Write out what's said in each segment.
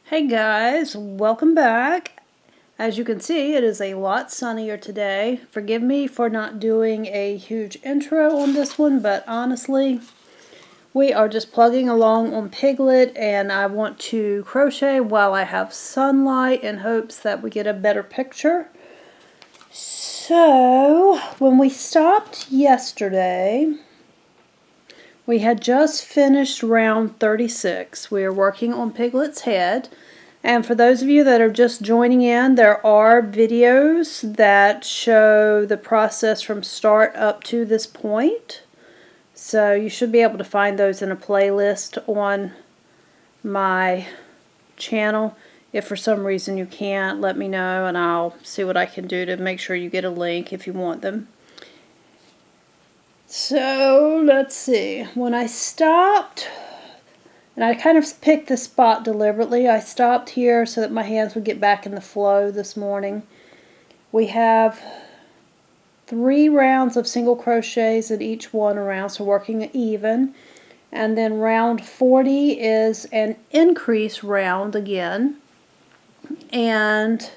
Hey guys, welcome back. As you can see, it is a lot sunnier today. Forgive me for not doing a huge intro on this one, but honestly, we are just plugging along on Piglet, and I want to crochet while I have sunlight in hopes that we get a better picture. So, when we stopped yesterday, we had just finished round 36. We are working on Piglet's head. And for those of you that are just joining in, there are videos that show the process from start up to this point. So you should be able to find those in a playlist on my channel. If for some reason you can't, let me know and I'll see what I can do to make sure you get a link if you want them. So let's see. When I stopped, and I kind of picked this spot deliberately. I stopped here so that my hands would get back in the flow this morning. We have 3 rounds of single crochets in each one around, so working even. And then round 40 is an increase round again. And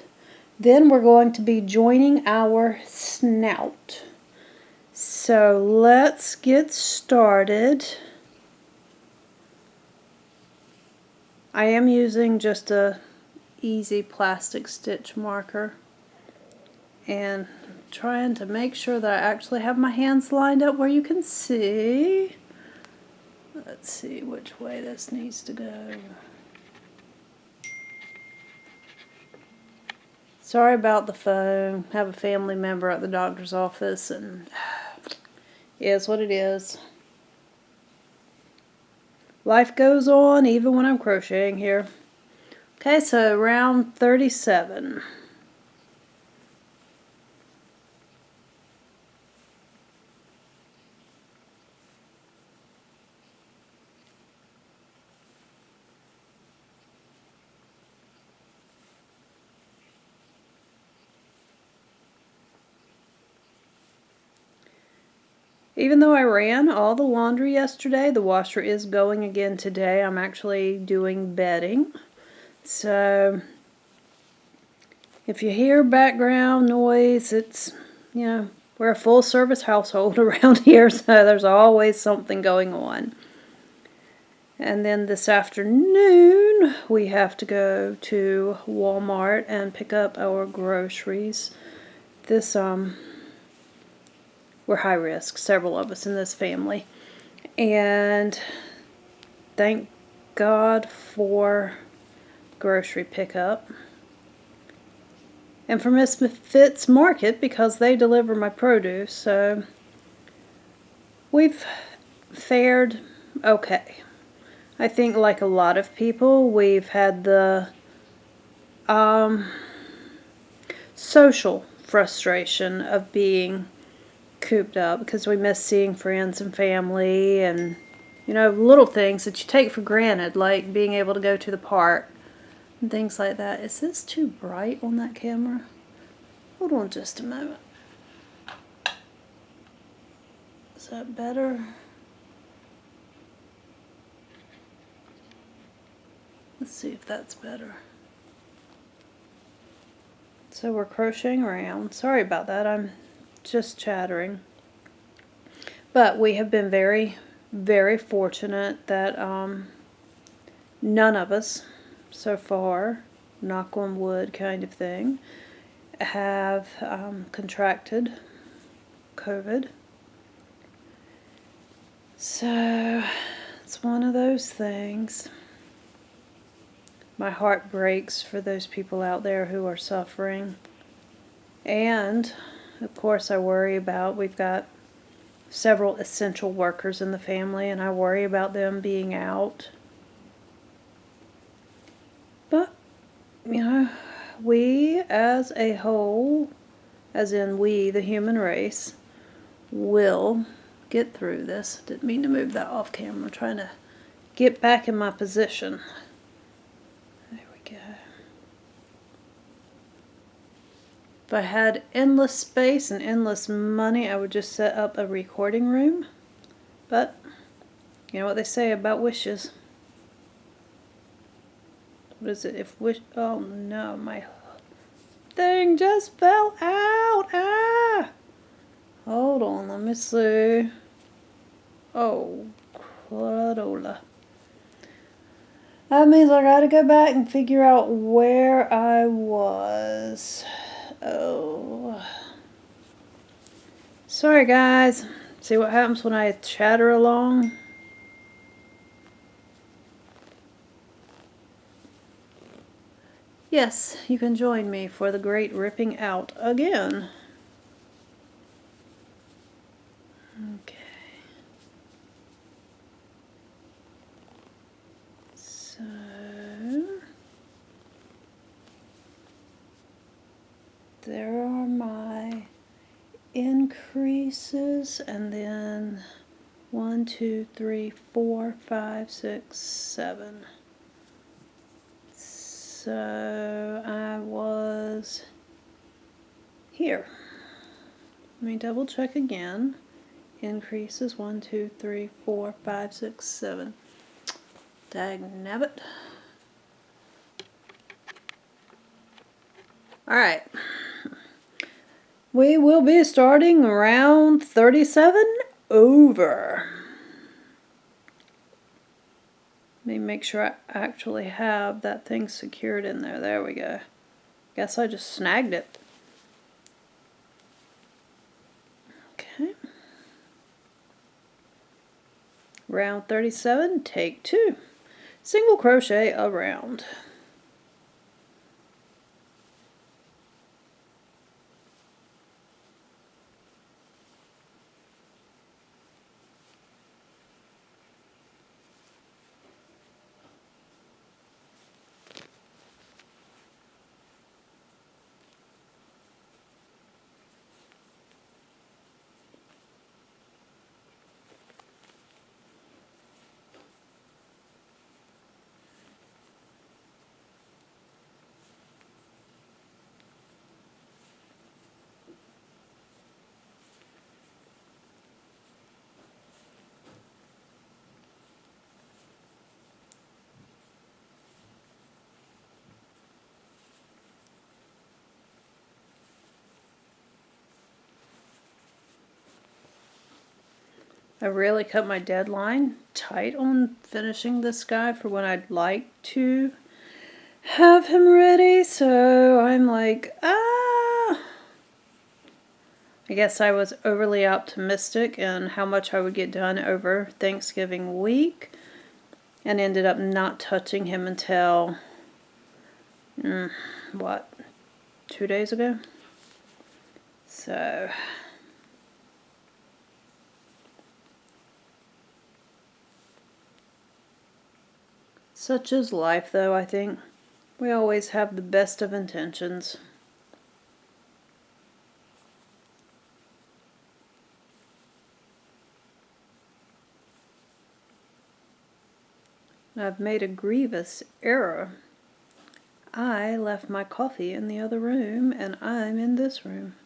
then we're going to be joining our snout. So let's get started. I am using just a easy plastic stitch marker and trying to make sure that I actually have my hands lined up where you can see. Let's see which way this needs to go. Sorry about the phone. I have a family member at the doctor's office and it is what it is. Life goes on even when I'm crocheting here. Okay, so round 37. Even though I ran all the laundry yesterday, the washer is going again today. I'm actually doing bedding. So if you hear background noise, it's, you know, we're a full service household around here, so there's always something going on. And then this afternoon, we have to go to Walmart and pick up our groceries. This, we're high risk, several of us in this family. And thank God for grocery pickup. And for Misfits Market because they deliver my produce, so we've fared okay. I think like a lot of people, we've had the social frustration of being cooped up because we miss seeing friends and family and, you know, little things that you take for granted, like being able to go to the park and things like that. Is this too bright on that camera? Hold on just a moment. Is that better? Let's see if that's better. So we're crocheting around. Sorry about that. I'm just chattering. But we have been very, very fortunate that none of us so far, knock on wood kind of thing, have contracted COVID. So it's one of those things. My heart breaks for those people out there who are suffering. And of course I worry about, we've got several essential workers in the family and I worry about them being out. But, you know, we as a whole, as in we, the human race, will get through this. Didn't mean to move that off camera. I'm trying to get back in my position. There we go. If I had endless space and endless money, I would just set up a recording room. But, you know what they say about wishes. what is it? If wish, oh no, my thing just fell out. Ah! Hold on, let me see. Oh, cradola. That means I gotta go back and figure out where I was. Oh. Sorry guys. See what happens when I chatter along? Yes, you can join me for the great ripping out again. Okay. So there are my increases, and then 1, 2, 3, 4, 5, 6, 7. So I was here. Let me double check again. Increases 1, 2, 3, 4, 5, 6, 7. Dagnabbit. Alright. We will be starting round 37 over. Let me make sure I actually have that thing secured in there. There we go. Guess I just snagged it. Okay. Round 37, take 2. Single crochet around. I really cut my deadline tight on finishing this guy for when I'd like to have him ready, so I'm like, I guess I was overly optimistic in how much I would get done over Thanksgiving week, and ended up not touching him until, what, 2 days ago? So such is life, though, I think. We always have the best of intentions. I've made a grievous error. I left my coffee in the other room, and I'm in this room.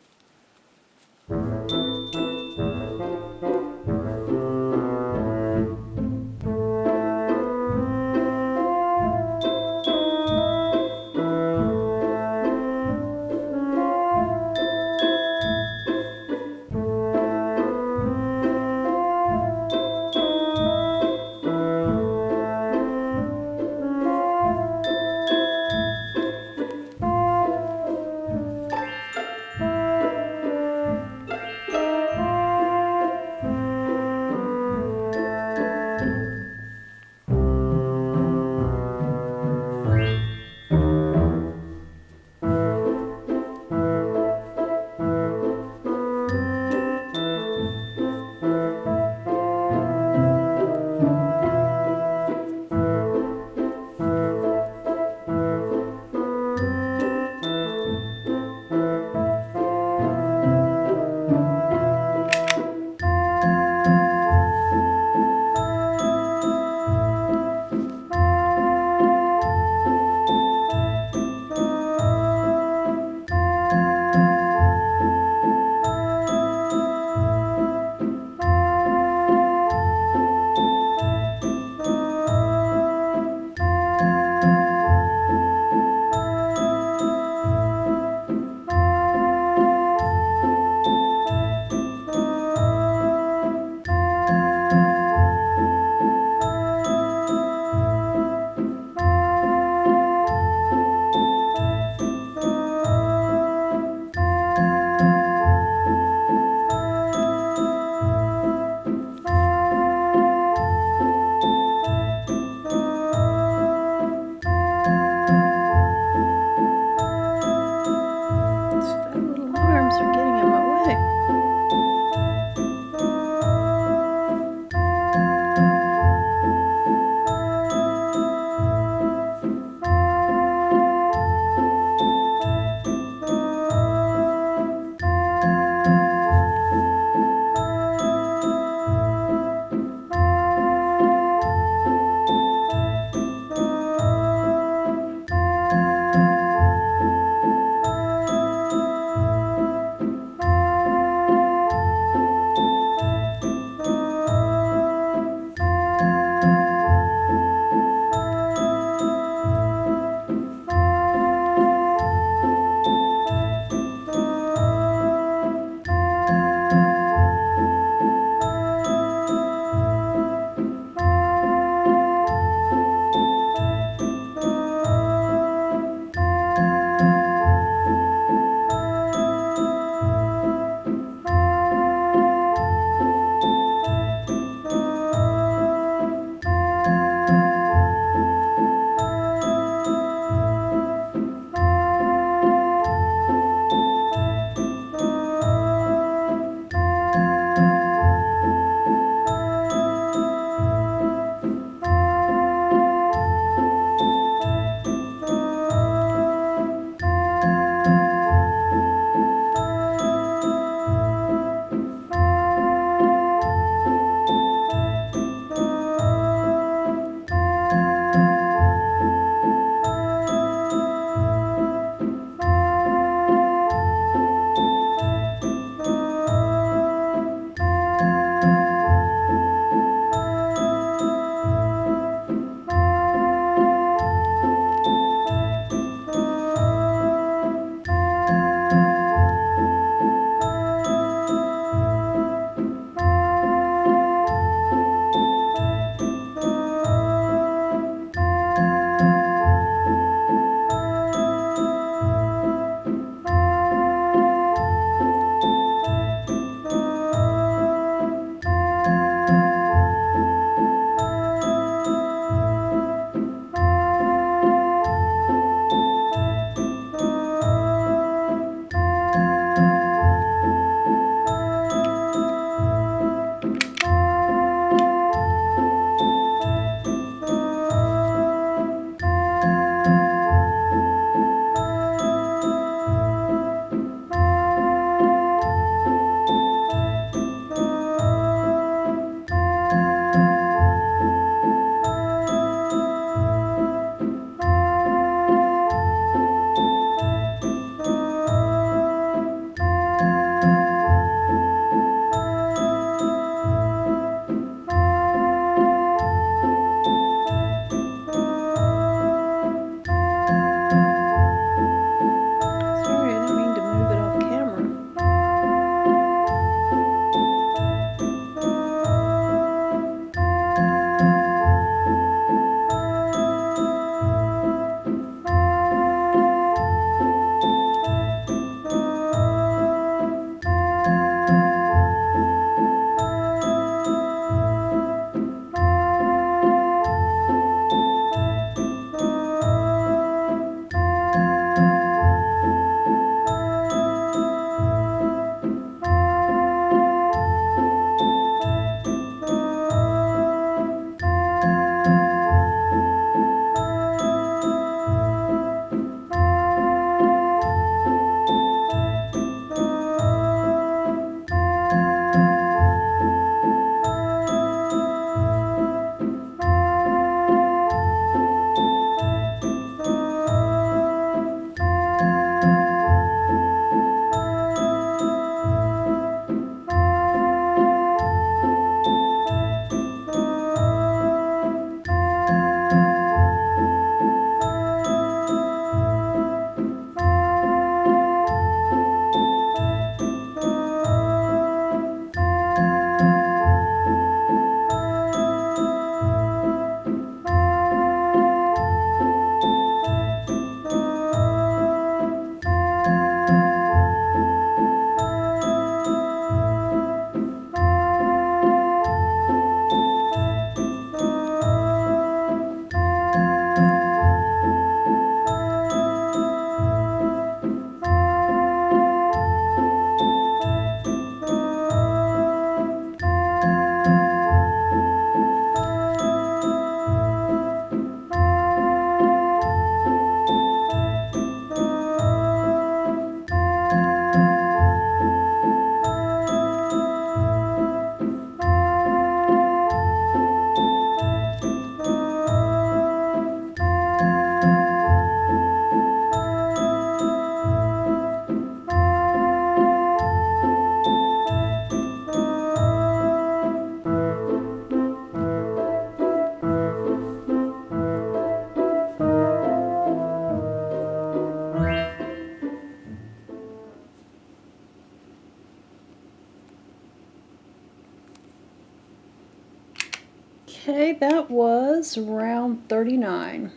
that was round 39.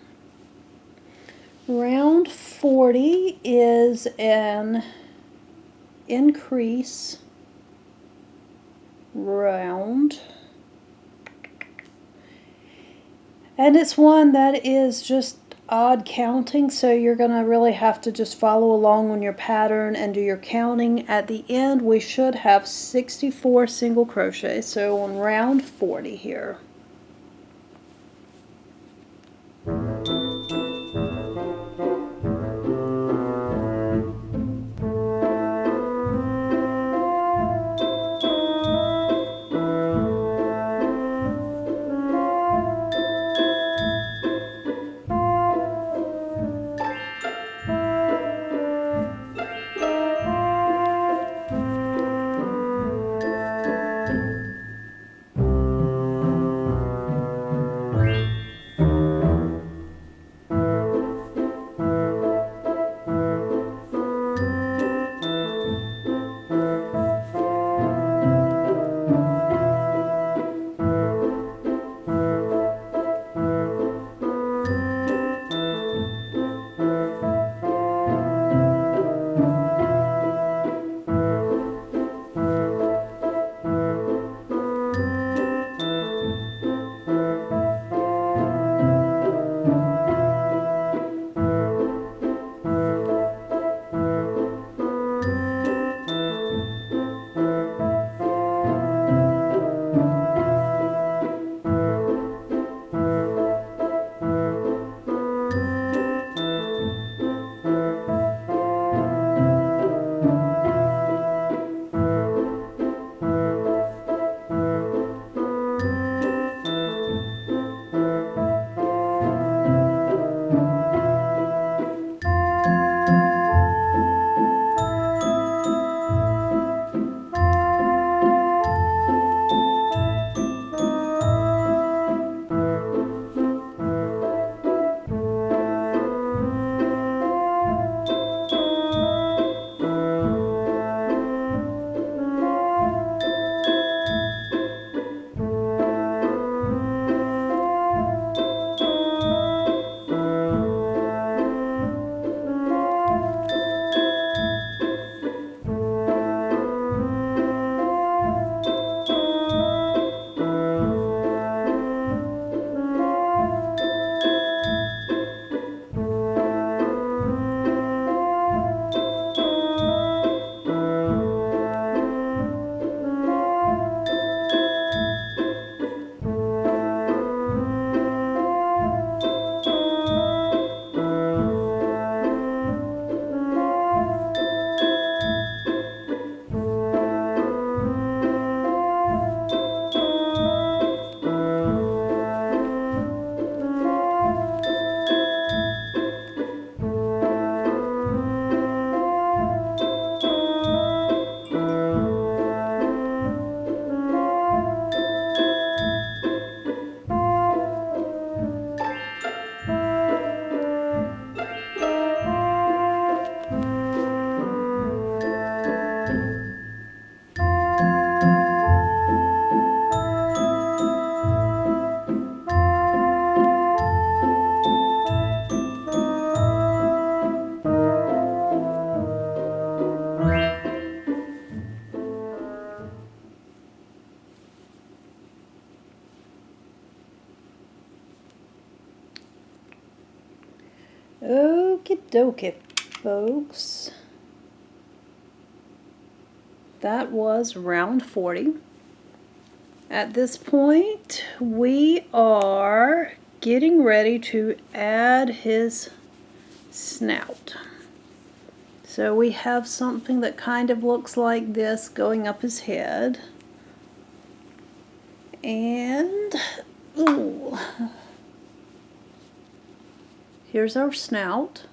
Round 40 is an increase round, and it's one that is just odd counting, so you're going to really have to just follow along on your pattern and do your counting. At the end we should have 64 single crochet, so on round 40 here. Okie dokie, folks. That was round 40. At this point, we are getting ready to add his snout. So we have something that kind of looks like this going up his head. And, ooh, here's our snout.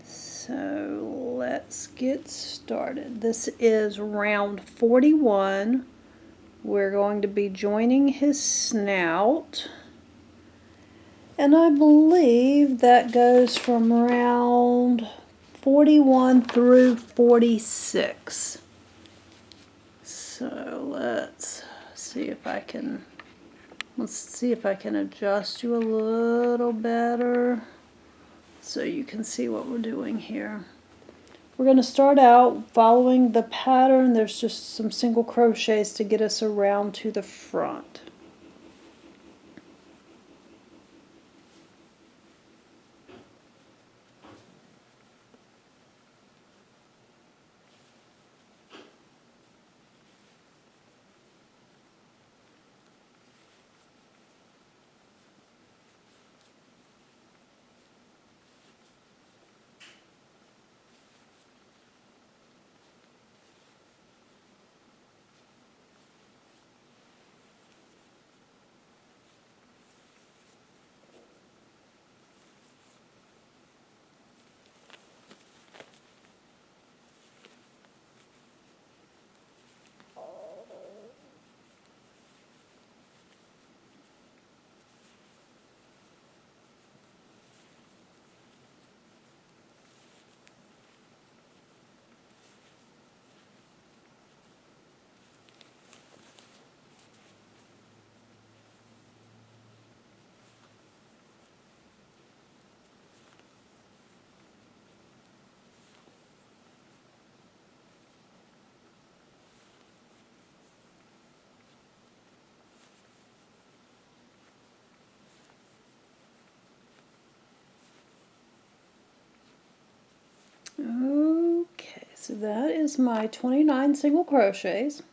So let's get started. This is round 41. We're going to be joining his snout. And I believe that goes from round 41 through 46. So let's see if I can adjust you a little better so you can see what we're doing here. We're going to start out following the pattern. There's just some single crochets to get us around to the front. Okay, so that is my 29 single crochets.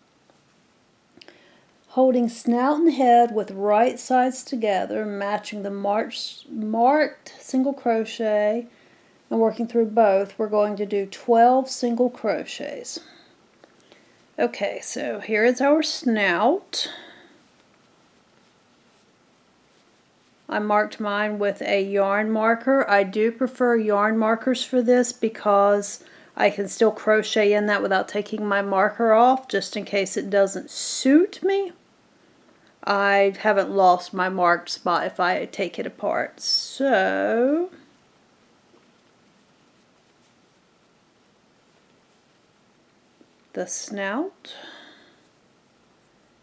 Holding snout and head with right sides together, matching the marked single crochet and working through both, we're going to do 12 single crochets. Okay, so here is our snout. I marked mine with a yarn marker. I do prefer yarn markers for this because I can still crochet in that without taking my marker off, just in case it doesn't suit me. I haven't lost my marked spot if I take it apart. So the snout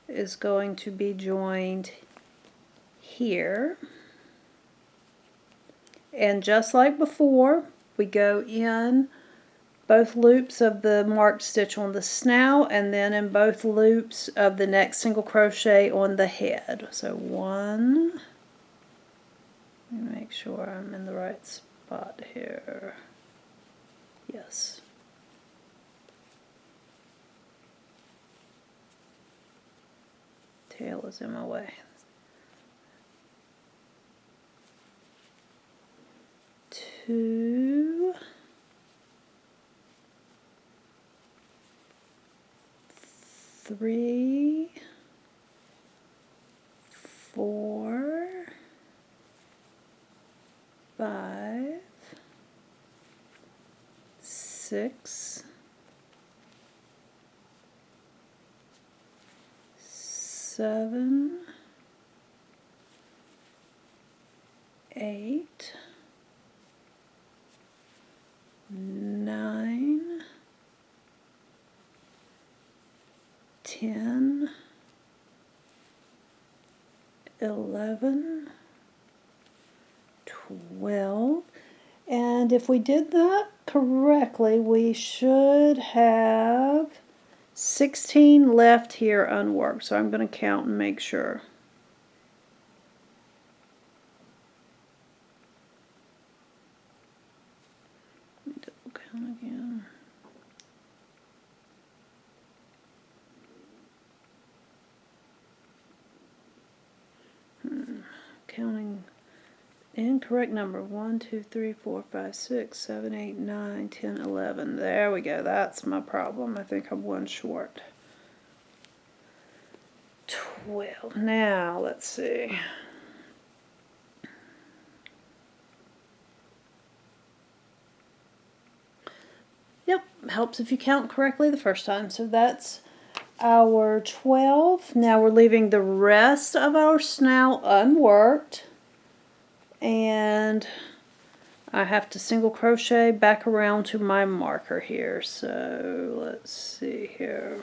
is going to be joined here, and just like before, we go in both loops of the marked stitch on the snout and then in both loops of the next single crochet on the head. So one, let me make sure I'm in the right spot here. Yes. Tail is in my way. 2, 3, 4, 5, 6, 7, 8, 9, 10, 11, 12, and if we did that correctly, we should have 16 left here unworked. So I'm going to count and make sure. Double count again. Counting incorrect number. 1, 2, 3, 4, 5, 6, 7, 8, 9, 10, 11. There we go. That's my problem. I think I'm one short. 12. Now let's see. Yep, helps if you count correctly the first time. So that's our 12. Now we're leaving the rest of our snout unworked, and I have to single crochet back around to my marker here. So let's see here.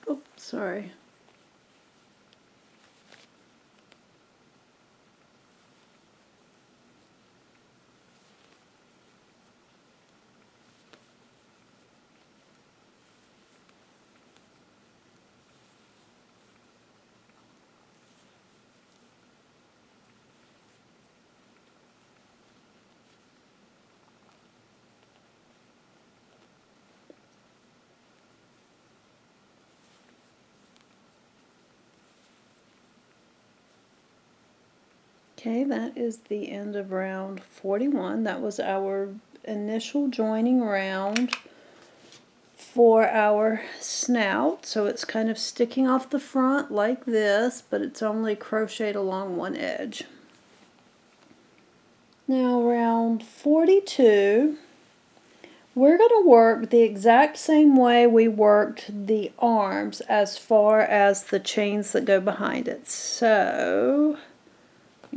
Oh, sorry. Okay, that is the end of round 41. That was our initial joining round for our snout. So it's kind of sticking off the front like this, but it's only crocheted along one edge. Now round 42, we're going to work the exact same way we worked the arms as far as the chains that go behind it. So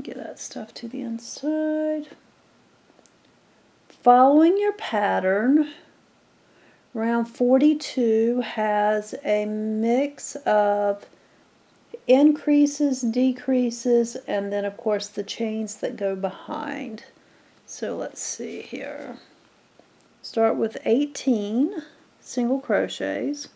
get that stuff to the inside. Following your pattern, round 42 has a mix of increases, decreases, and then of course the chains that go behind. So let's see here. Start with 18 single crochets.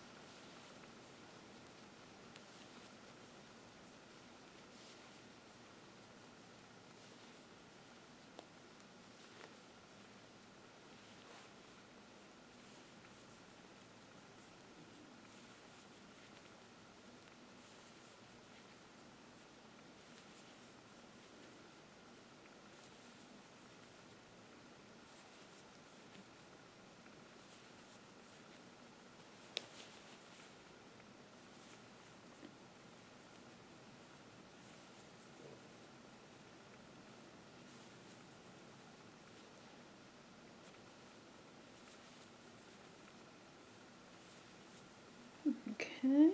Okay.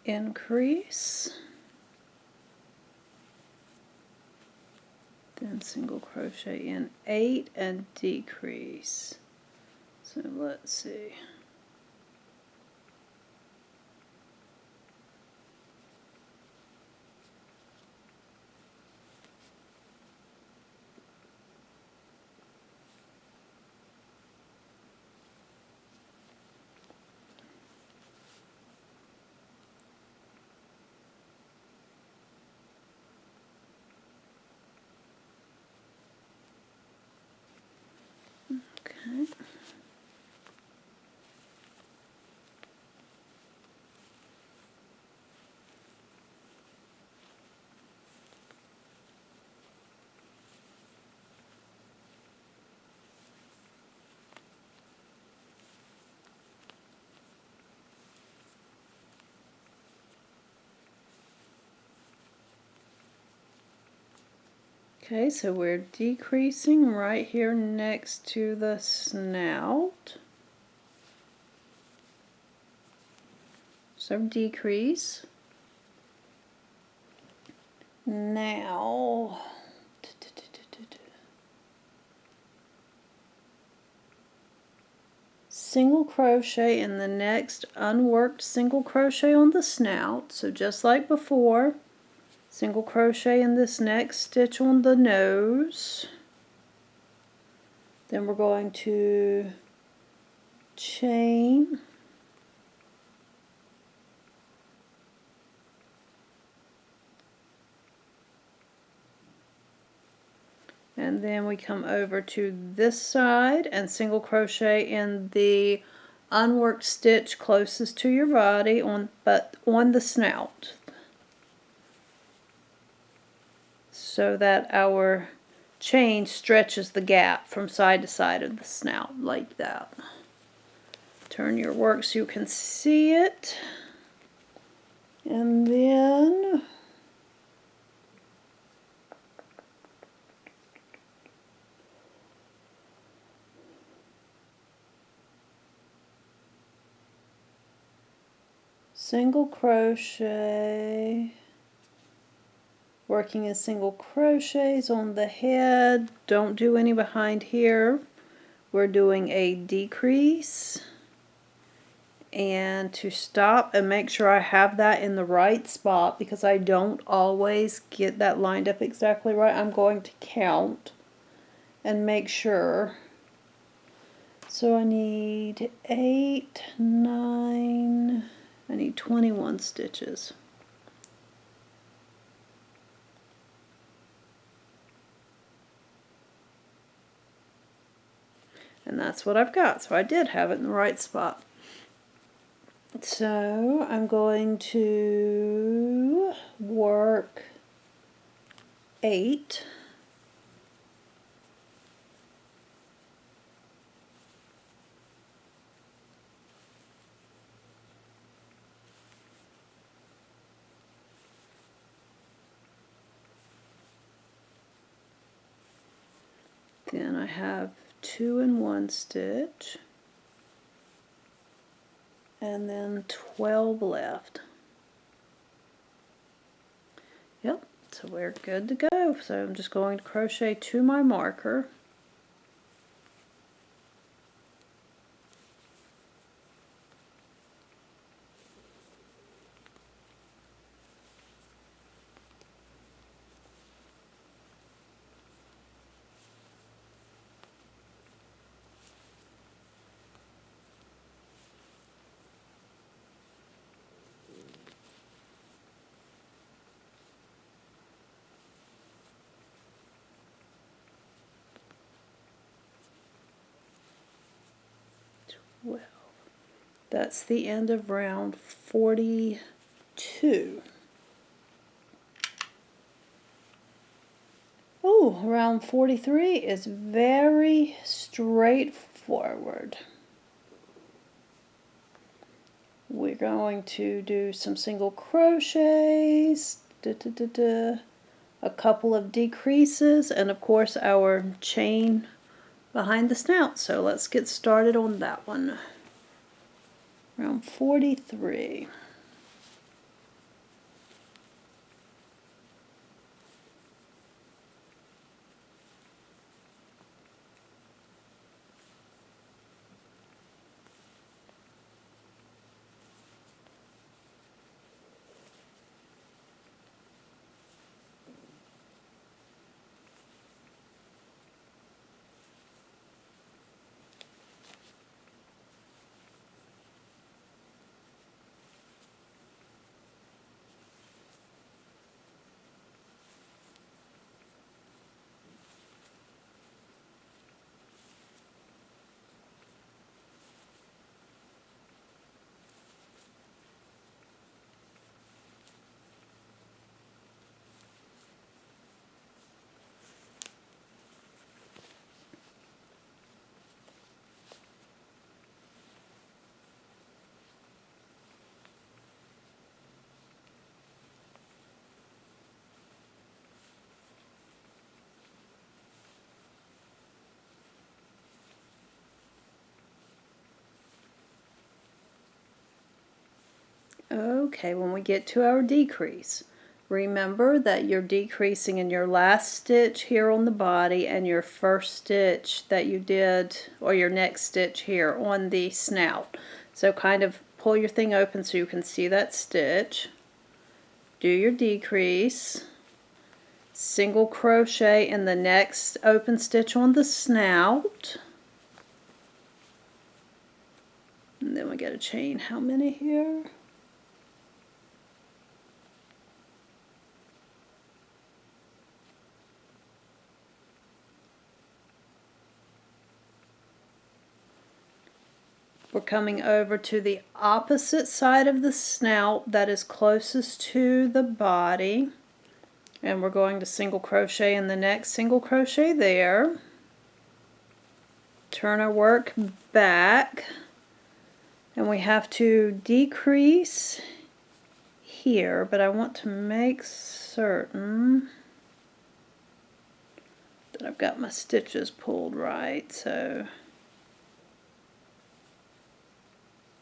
Increase. Then single crochet in 8 and decrease. So let's see. Okay. Okay, so we're decreasing right here next to the snout. So decrease. Now, single crochet in the next unworked single crochet on the snout. So just like before, single crochet in this next stitch on the nose. Then we're going to chain, and then we come over to this side and single crochet in the unworked stitch closest to your body but on the snout, so that our chain stretches the gap from side to side of the snout like that. Turn your work so you can see it, and then single crochet, working in single crochets on the head. Don't do any behind here. We're doing a decrease and to stop and make sure I have that in the right spot, because I don't always get that lined up exactly right. I'm going to count and make sure. So I need 8, 9, I need 21 stitches. And that's what I've got. So I did have it in the right spot. So I'm going to work 8. Then I have 2 in one stitch, and then 12 left. Yep, so we're good to go. So I'm just going to crochet to my marker. Well, that's the end of round 42. Oh, round 43 is very straightforward. We're going to do some single crochets, a couple of decreases, and of course our chain behind the snout. So let's get started on that one. Round 43. Okay, when we get to our decrease, remember that you're decreasing in your last stitch here on the body and your first stitch that you did, or your next stitch here on the snout. So kind of pull your thing open so you can see that stitch. Do your decrease, single crochet in the next open stitch on the snout, and then we get a chain. How many here? We're coming over to the opposite side of the snout that is closest to the body, and we're going to single crochet in the next single crochet there. Turn our work back, and we have to decrease here, but I want to make certain that I've got my stitches pulled right. So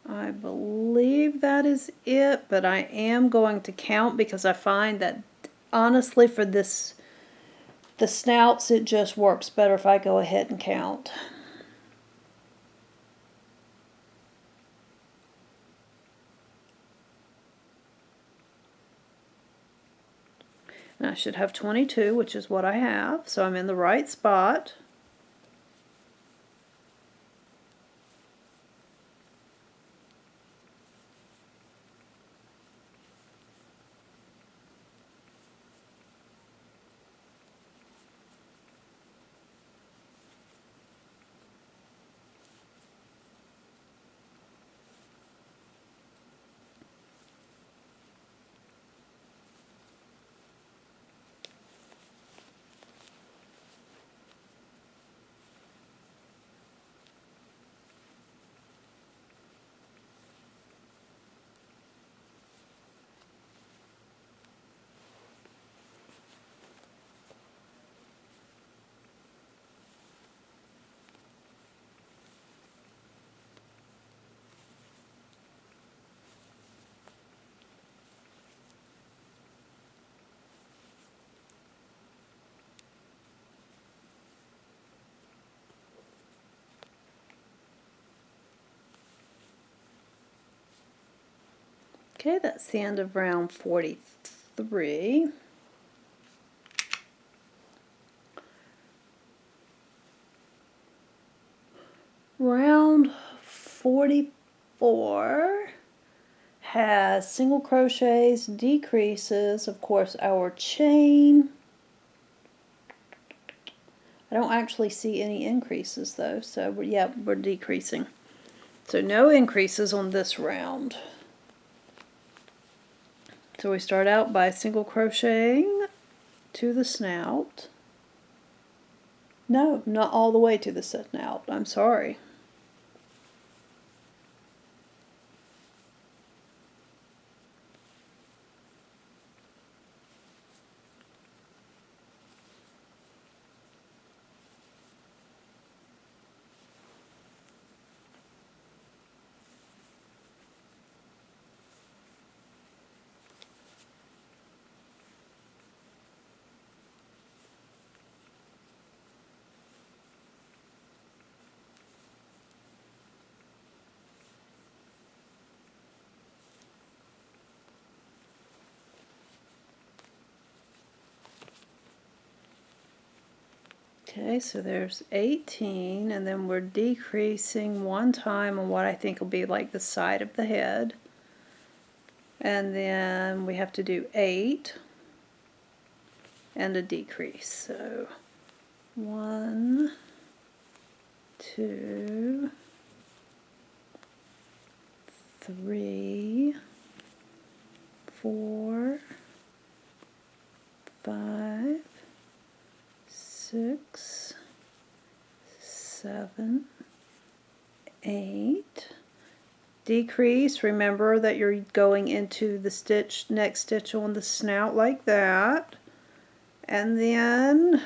I believe that is it, but I am going to count because I find that honestly for the snouts it just works better if I go ahead and count. And I should have 22, which is what I have, so I'm in the right spot. Okay, that's the end of round 43. Round 44 has single crochets, decreases, of course our chain. I don't actually see any increases though, so we're decreasing. So no increases on this round. So we start out by single crocheting to the snout. No, not all the way to the snout, I'm sorry. Okay, so there's 18, and then we're decreasing one time on what I think will be like the side of the head. And then we have to do 8 and a decrease. So 1, 2, 3, 4, 5, 6, 7, 8. Decrease. Remember that you're going into the stitch, next stitch on the snout like that. And then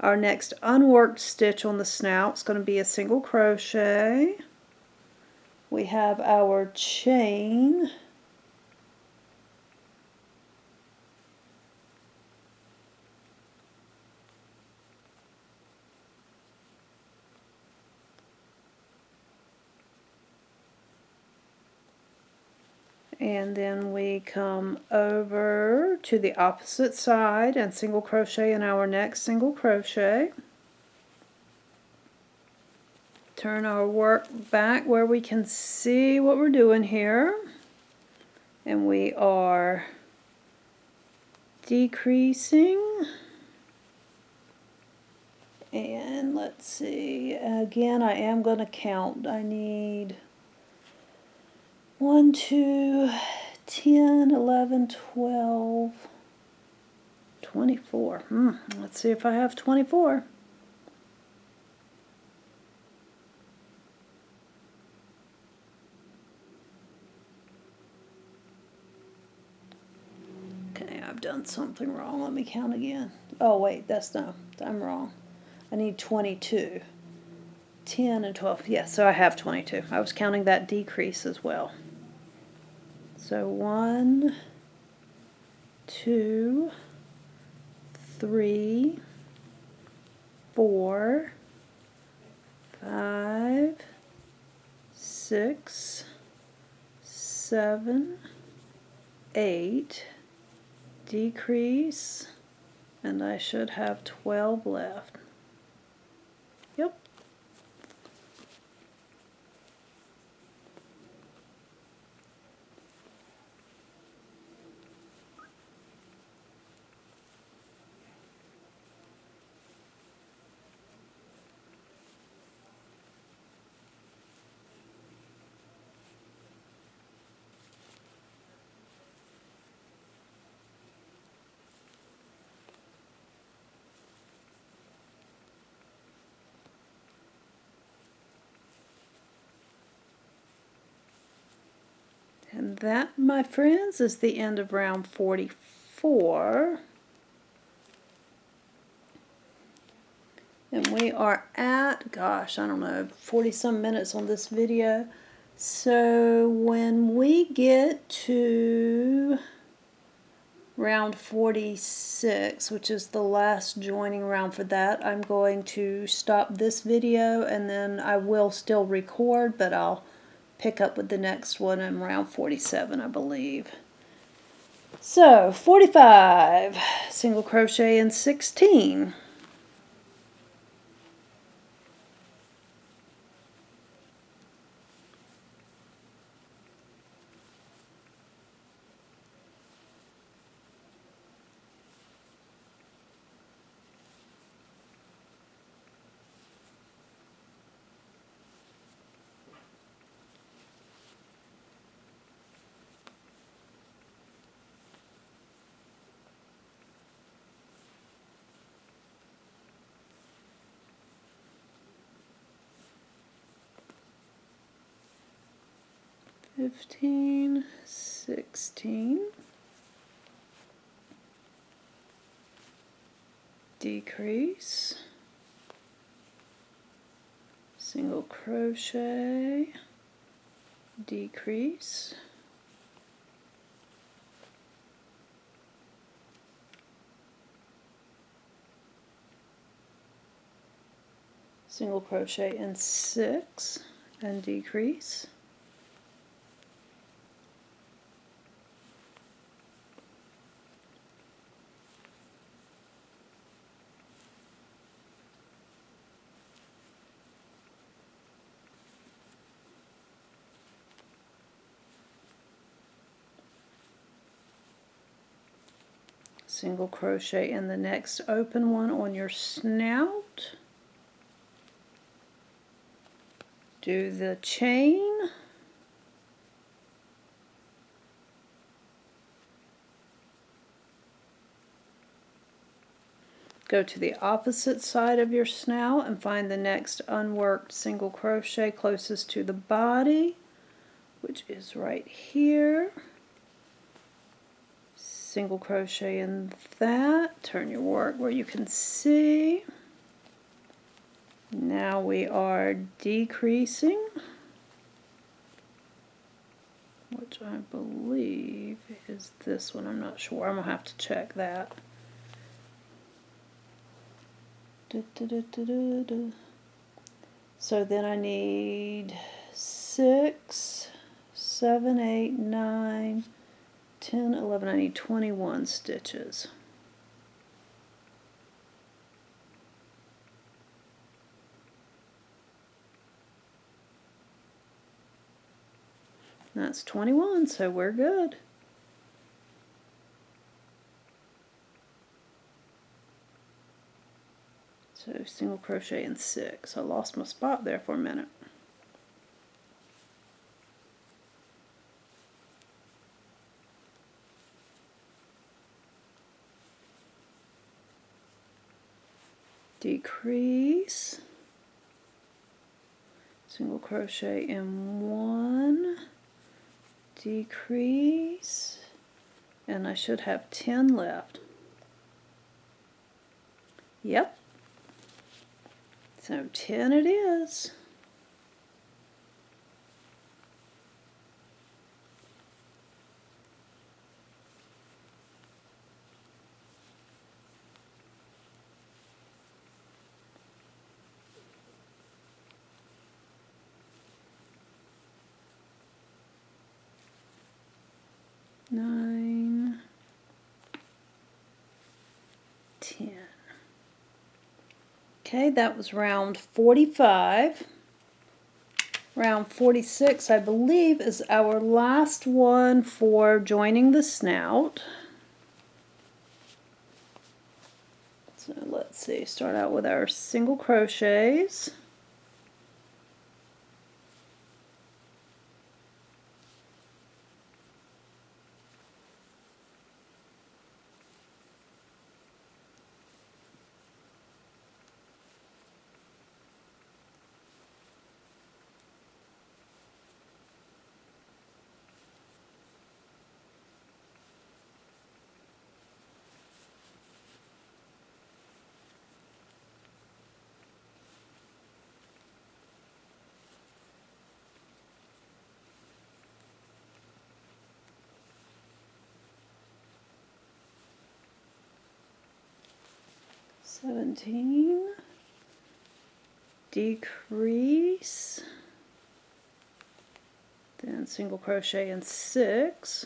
our next unworked stitch on the snout is going to be a single crochet. We have our chain. And then we come over to the opposite side and single crochet in our next single crochet. Turn our work back where we can see what we're doing here. And we are decreasing. And let's see, again I am going to count. I need 1, 2, 10, 11, 12, 24. Let's see if I have 24. Okay, I've done something wrong. Let me count again. Oh wait, I'm wrong. I need 22. 10 and 12. Yeah, so I have 22. I was counting that decrease as well. So 1, 2, 3, 4, 5, 6, 7, 8, decrease, and I should have 12 left. Yep. And that, my friends, is the end of round 44. And we are at, gosh, I don't know, 40 some minutes on this video. So when we get to round 46, which is the last joining round for that, I'm going to stop this video, and then I will still record, but I'll pick up with the next one in round 47, I believe. So 45, single crochet in 16. Fifteen, 16, decrease, single crochet, decrease, single crochet in 6 and decrease, single crochet in the next open one on your snout, do the chain, go to the opposite side of your snout and find the next unworked single crochet closest to the body, which is right here. Single crochet in that, turn your work where you can see. Now we are decreasing, which I believe is this one. I'm not sure. I'm going to have to check that. So then I need 6, 7, 8, 9, 10, 11. I need 21 stitches. That's 21, so we're good. So single crochet in 6. I lost my spot there for a minute. Decrease, single crochet in 1, decrease, and I should have 10 left. Yep, so 10 it is. Nine, 10. Okay, that was round 45. Round 46, I believe, is our last one for joining the snout. So let's see, start out with our single crochets. Decrease, then single crochet in 6.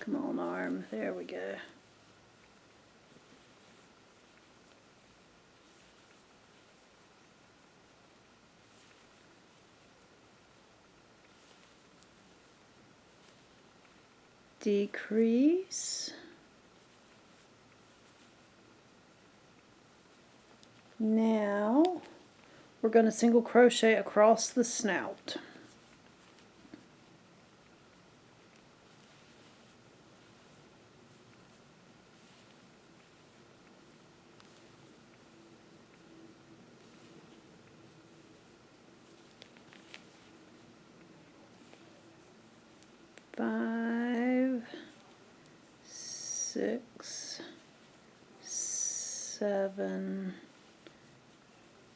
Come on, arm, there we go. Decrease. Now we're going to single crochet across the snout. Five, 6, 7,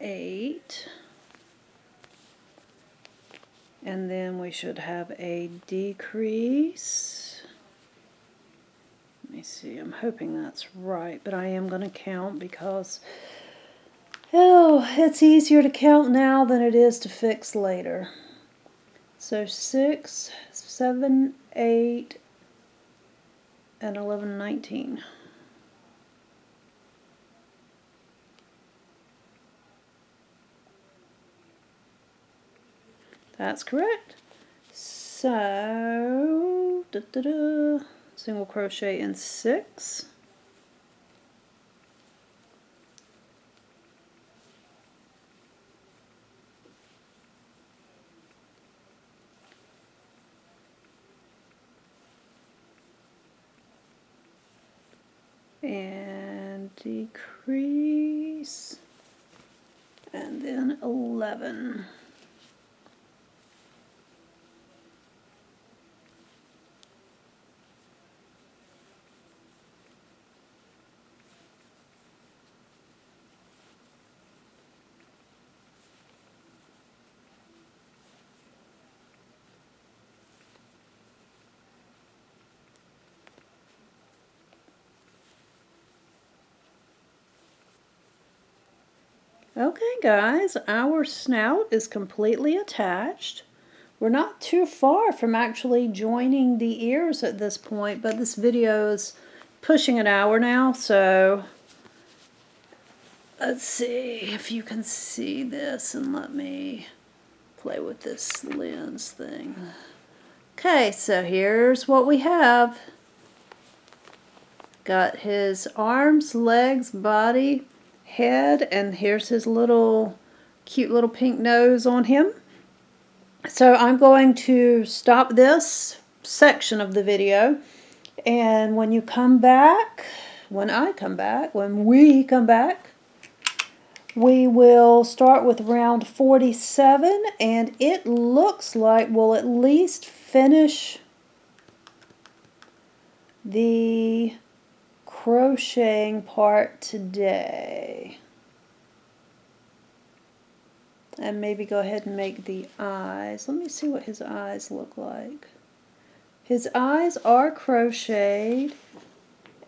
8, and then we should have a decrease. Let me see, I'm hoping that's right, but I am going to count because it's easier to count now than it is to fix later. So 6, 7, 8, and 11, 19. That's correct. So, single crochet in 6. And decrease, and then 11. Okay guys, our snout is completely attached. We're not too far from actually joining the ears at this point, but this video is pushing an hour now, so let's see if you can see this, and let me play with this lens thing. Okay, so here's what we have. Got his arms, legs, body, head, and here's his little cute little pink nose on him. So I'm going to stop this section of the video, and when you come back, when we come back, we will start with round 47, and it looks like we'll at least finish the crocheting part today. And maybe go ahead and make the eyes. Let me see what his eyes look like. His eyes are crocheted,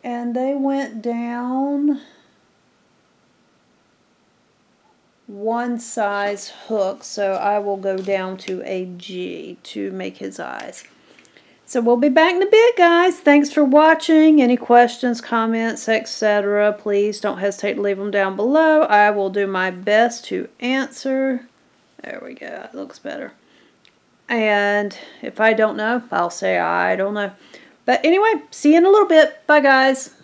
and they went down one size hook, so I will go down to a G to make his eyes. So we'll be back in a bit, guys. Thanks for watching. Any questions, comments, etc., please don't hesitate to leave them down below. I will do my best to answer. There we go. It looks better. And if I don't know, I'll say I don't know. But anyway, see you in a little bit. Bye, guys.